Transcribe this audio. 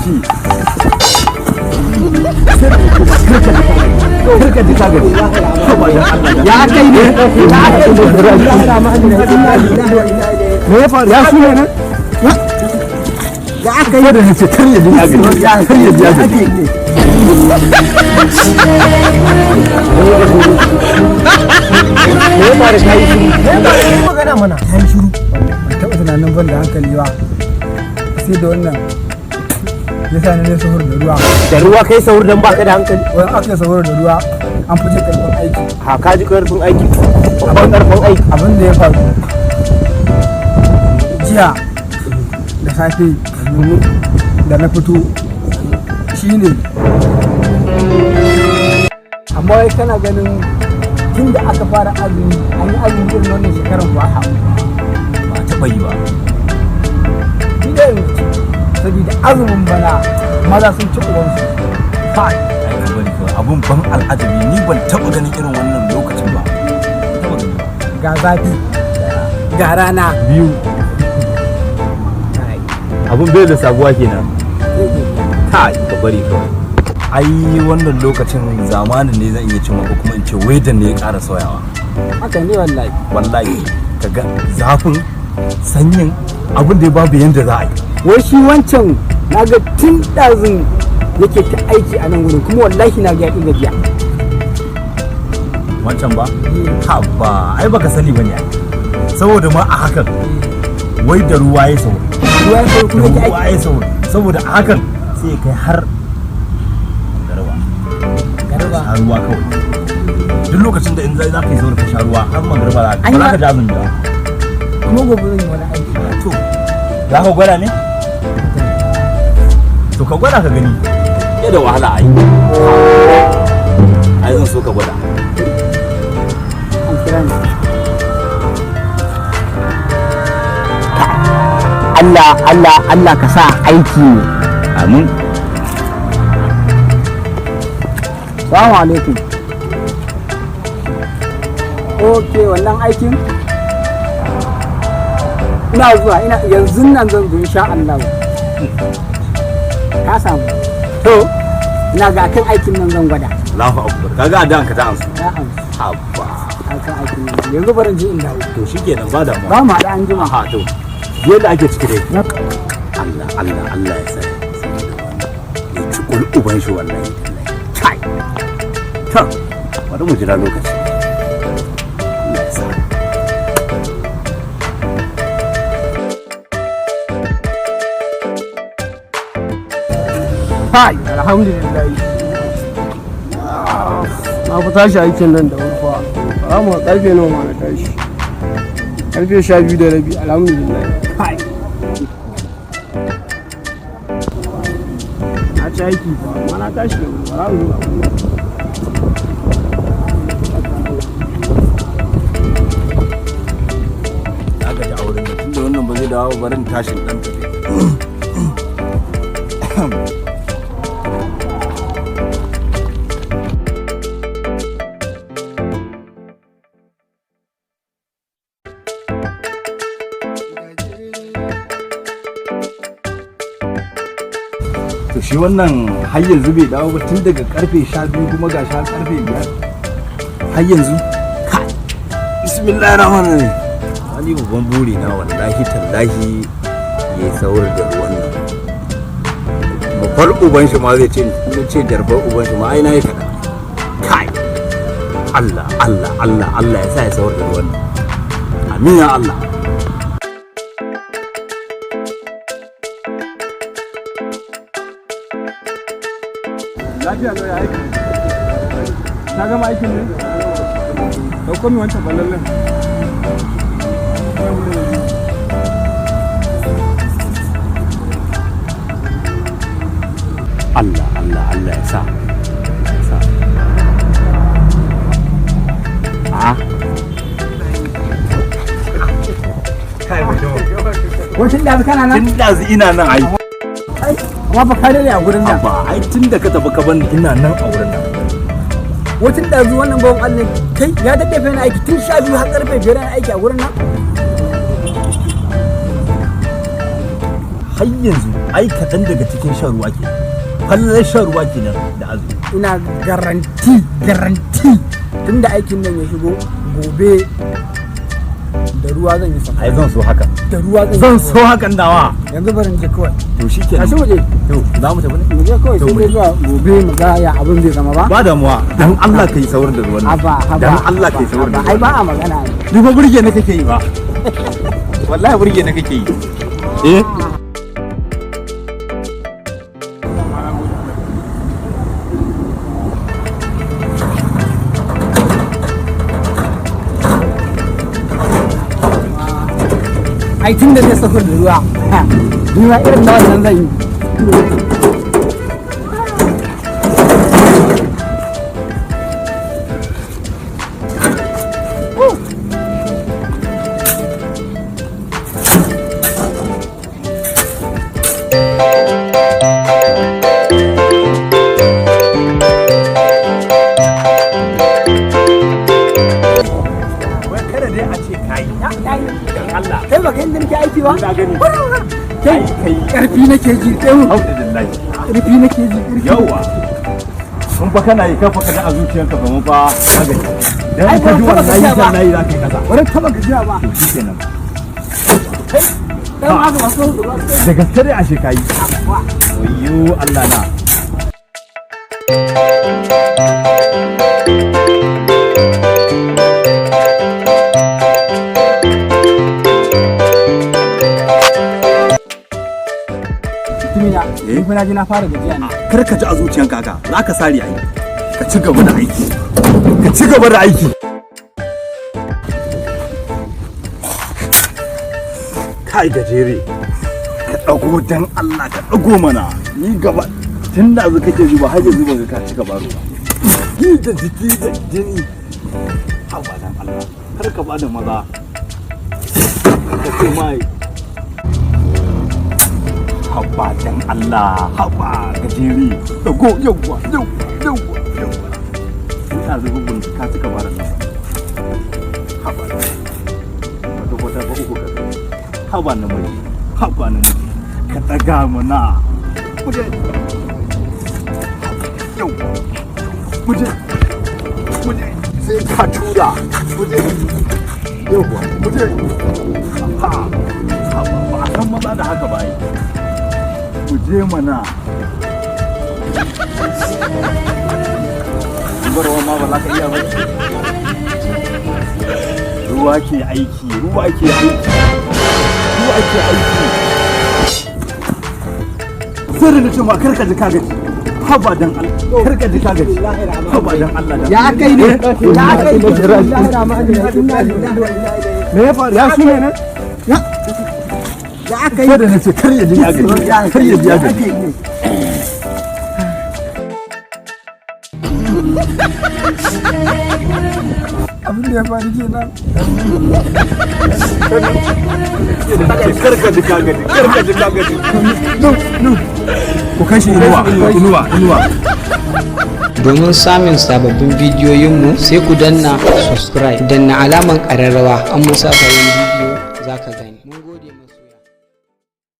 aiki karka ji kaga ya kai ne me ya faru ya sune ne ya aka yi da nace kar ya ji kaga kar ya ji kaga me ba da kai shiru magana mana kai shiru ban taba tunanin ban da hankali ba sai da wannan yasa ne sahur da ruwa kai sahur dan baka da hankali wai aka sahur da ruwa an fice karfin aiki ha ka ji karfin aiki babban karfin aiki abin da ya faru jiya da safe da na fito shine amma wai kana ganin tun da aka fara azumi an yi azumi irin wannan shekarar ba taɓa yi ba idan saboda azumin bana maza sun ci uwansu kai abun ban al'ajabi ni ban taɓa ganin irin wannan lokacin ba ga zafi ga rana biyu abun bai da sabuwa kenan kai ka bari kawai ai wannan lokacin zamanin ne zan iya cewa ko kuma in ce wedan ne ya ƙara sauyawa haka ne wallahi kaga zafin sanyin abin da babu yanda za a yi wai shi wancan naga tun ɗazun yake ta aiki a nan wurin kuma wallahi na ga ya gajiya wancan ba ha ba ai baka sani bane saboda ma a hakan wai da ruwa ya sauka ruwa ya sauka saboda a hakan sai kai har garba ruwa kawai duk lokacin da in za ka yi sauri ka sha ruwa har magarba za ka ji azumi ba kuma gobe zan yi wani aiki to za ka gwada ne to ka gwada ka gani ya da wahala ai zan so ka gwada an kira ni Allah ka sa aiki ne amin salamu alaikum ok wannan aikin ina zuwa yanzu nan zan zo insha Allah ka samu to ina ga kan aikin nan zan gwada Allahu akbar kaga da ka ta amsa ya amsa habba akan aikin nan yanzu barin ji in dawo to shikenan ba da mu ba mu da an jima ha to yadda ake ciki dai Allah ya sa ya ci uban shi wallahi kai to bari mu jira lokaci Allah ya sa hai alhamdulillah na ku tashi aikin nan da wurfa amma karfe nawa ma na tashi karfe 12:30 alhamdulillah hai na ci aiki ba amma na tashi da wurfa na gaji a wurin da tunda wannan ba zai dawo barin tashin dan tafi to shi wannan har yanzu bai dawo ba tun daga karfe 12 kuma ga sha karfe 5 har yanzu kai bismillahir rahmanir rahim wani babban buri na wallahi tallahi yayi saurar da ruwan nan mafar uban shi ma zai ce jarbar uban shi ma ai na yi kada kai Allah ya sa ya saurar da ruwan nan amin ya Allah lafiya ne aiki na gama aikin ne dauko mi wancan ballallen Allah ya sa kai wacin da kana nan tun da ina nan ai amma ba ka dare a gurin nan ba ai tun da ka tafi ka bani ina nan a wurin nan wacin da zuwa wannan bawon Allah kai ya dade fa yana aiki tun 12 har karfe 5 yana aiki a gurin nan har yanzu ai kaɗan daga cikin shan ruwa ke fallar shan ruwa kenan da azumi. Ina garanti tunda aikin nan ya shigo gobe da ruwa zan yi sahur. Ai zan so haka. Da ruwa zan so hakan nawa. Yanzu barin je kawai. To shikenan. Tashi waje. To za mu tafi ne? Mu je kawai sai dai zuwa gobe mu ga ya abin zai zama ba. Ba damuwa. Dan Allah kai saurin da ruwan. Haba. Dan Allah kai saurin da ruwan. Ai ba a magana. Ni fa burge ne kake yi ba. Wallahi burge ne kake yi. Eh? Ai tun da zai sahur da ruwa ni ma irin na wannan zan yi. Kai ba kan nake aiki ba? Kai karfi nake ji kai mu. Alhamdulillah. Karfi nake ji. Yawa. Kun fa kana yi kafa kada a zuciyarka ba mu fa kaga. Dan ka ji wannan yi kan nayi za ka yi kasa. Wannan taba gajiya ba. Shikenan. Dan haka ba so da gaske dai a shekai. Wayyo Allah na. Ni fa na ji na fara gajiya ne. Kar ka ji a zuciyanka haka, za ka sare ai. Ka ci gaba da aiki. Ka ci gaba da aiki. Kai gajere. Ka dago dan Allah ka dago mana. Ni gaba tun da zu kake zuba har yanzu ba ka ci gaba ruwa. Ni da jiki da jini. Haba dan Allah. Kar ka bada maza. Ka ce mai haba dan Allah, haba gajeri, dago yawwa. Ina zubin ka cika bara nan. Haba. Wato wata ba uku kaga. Haba na mai. Ka daga mana. Muje. Yawwa. Muje. Sai ka tura. Muje. Yawwa. Muje. Ha. Haba ba san maza da haka ba yi. Ku je mana. Barwa ma ba za ka iya ba. Ruwa ke aiki. Sai da ce ma karka ji ka gaji. Haba dan Allah. Karka ji ka gaji. Haba dan Allah. Ya kai ne. Me ya faru? Ya su ne? Ya aka yi da na ce kar ya ji ya gaji. abin da ya faru kenan. Kar ka ji ka gaji. Ku kashi inuwa. Domin samun sababbin bidiyoyinmu sai ku danna subscribe, danna alaman ƙararrawa an musa bayan